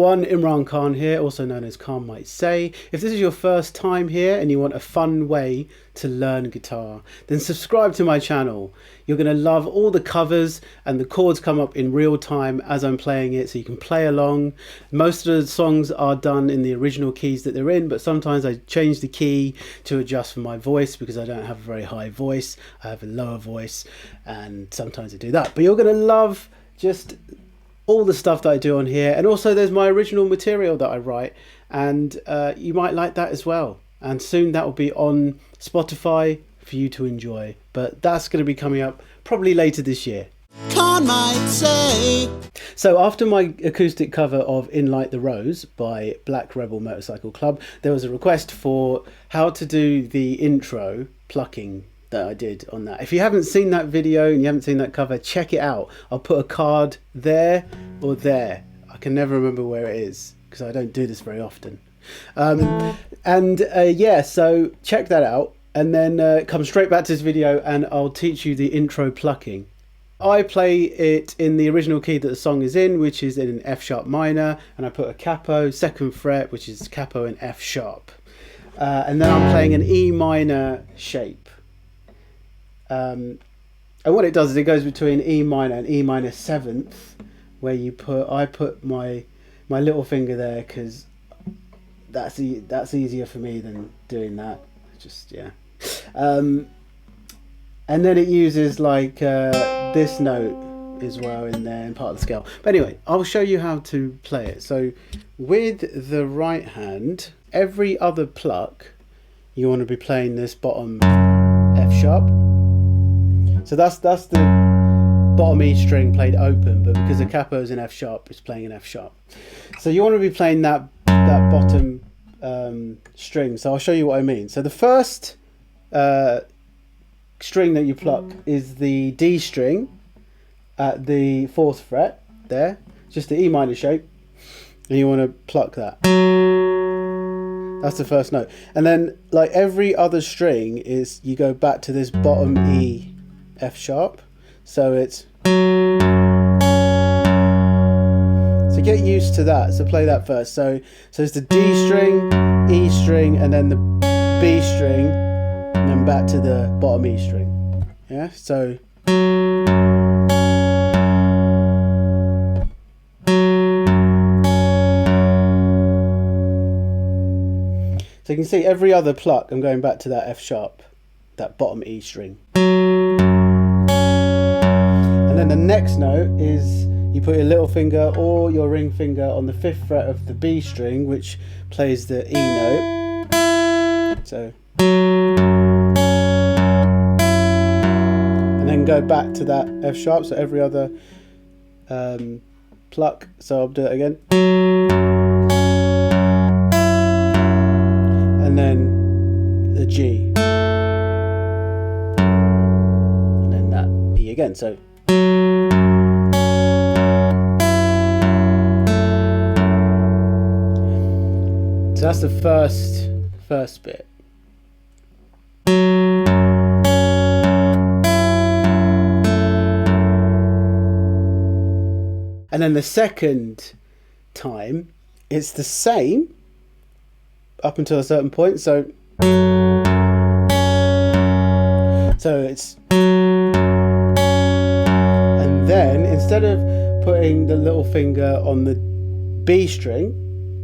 everyone, Imran Khan here, also known as Khan Might Say. If this is your first time here and you want a fun way to learn guitar, then subscribe to my channel. You're going to love all the covers, and the chords come up in real time as I'm playing it, so you can play along. Most of the songs are done in the original keys that they're in, but sometimes I change the key to adjust for my voice because I don't have a very high voice. I have a lower voice, and sometimes I do that. But you're going to love just all the stuff that I do on here, and also there's my original material that I write, and you might like that as well. And soon that will be on Spotify for you to enjoy, but that's going to be coming up probably later this year. Khan Might Say. So after my acoustic cover of In Light the Rose by Black Rebel Motorcycle Club, there was a request for how to do the intro plucking that I did on that. If you haven't seen that video and you haven't seen that cover, check it out. I'll put a card there or there. I can never remember where it is because I don't do this very often. Yeah, so check that out, and then come straight back to this video and I'll teach you the intro plucking. I play it in the original key that the song is in, which is in an F sharp minor, and I put a capo, 2nd fret, which is capo and F sharp. And then I'm playing an E minor shape. And what it does is it goes between E minor and E minor 7th, where I put my little finger there because that's easier for me than doing that. Just yeah. And then it uses like this note as well in there in part of the scale. But anyway, I'll show you how to play it. So with the right hand, every other pluck, you want to be playing this bottom F sharp. So that's the bottom E string played open, but because the capo is in F sharp, it's playing in F sharp. So you want to be playing that bottom string. So I'll show you what I mean. So the first string that you pluck is the D string at the 4th fret there, just the E minor shape, and you want to pluck that. That's the first note. And then like every other string is, you go back to this bottom E F sharp, so it's, so get used to that. So play that first. So it's the D string, E string, and then the B string, and then back to the bottom E string. Yeah, so you can see every other pluck I'm going back to that F sharp, that bottom E string. And then the next note is you put your little finger or your ring finger on the 5th fret of the B string, which plays the E note. So, and then go back to that F sharp, so every other pluck. So I'll do it again. And then the G. And then that E again. So that's the first bit. And then the second time, it's the same up until a certain point. So it's, and then instead of putting the little finger on the B string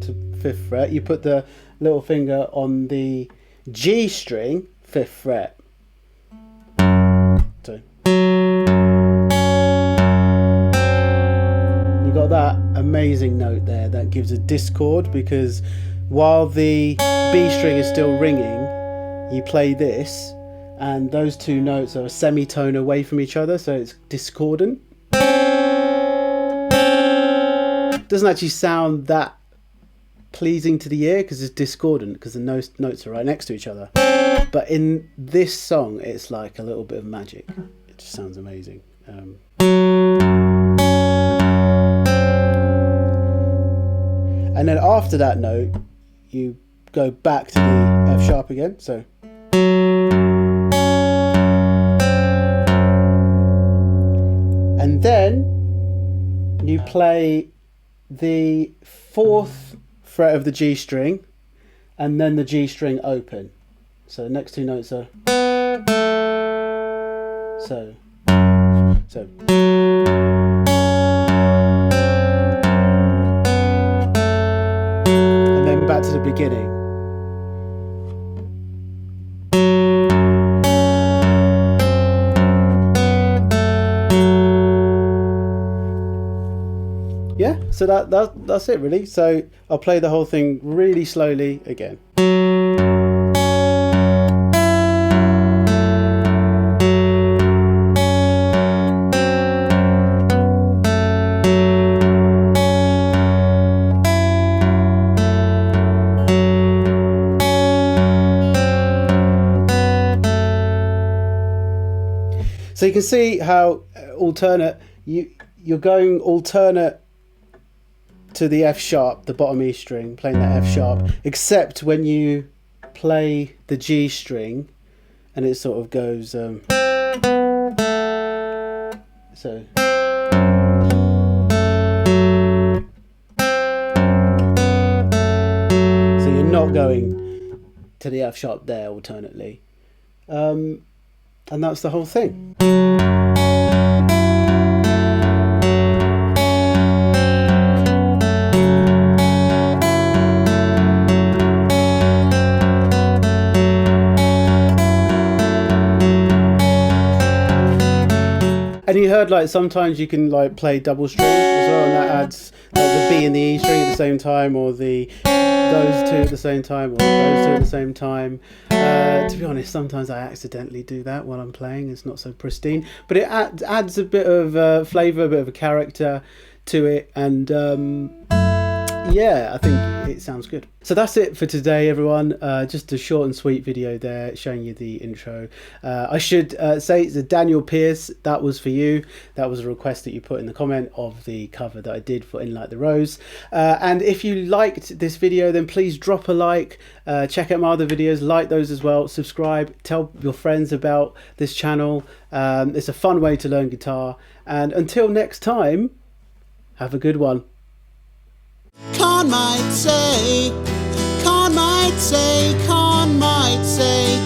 to 5th fret, you put the little finger on the G string, 5th fret. So you got that amazing note there that gives a discord, because while the B string is still ringing, you play this, and those two notes are a semitone away from each other, so it's discordant. Doesn't actually sound that pleasing to the ear because it's discordant, because the notes are right next to each other. But in this song, it's like a little bit of magic. It just sounds amazing. And then after that note, you go back to the F sharp again. So and then you play the 4th fret of the G string and then the G string open. So the next 2 notes are so. And then back to the beginning. Yeah, so that's it really. So I'll play the whole thing really slowly again. So you can see how alternate you're going alternate to the F sharp, the bottom E string, playing that F sharp, except when you play the G string and it sort of goes so you're not going to the F sharp there alternately, and that's the whole thing. And you heard like sometimes you can like play double string as well, and that adds like the B and the E string at the same time, or those 2 at the same time, or those 2 at the same time. To be honest, sometimes I accidentally do that while I'm playing. It's not so pristine, but it adds a bit of flavour, a bit of a character to it, and yeah, I think it sounds good. So that's it for today, everyone. Just a short and sweet video there showing you the intro. I should say the Daniel Pierce, that was for you. That was a request that you put in the comment of the cover that I did for In Like the Rose. And if you liked this video, then please drop a like. Check out my other videos, like those as well. Subscribe, tell your friends about this channel. It's a fun way to learn guitar. And until next time, have a good one. Con might say, con might say, con might say.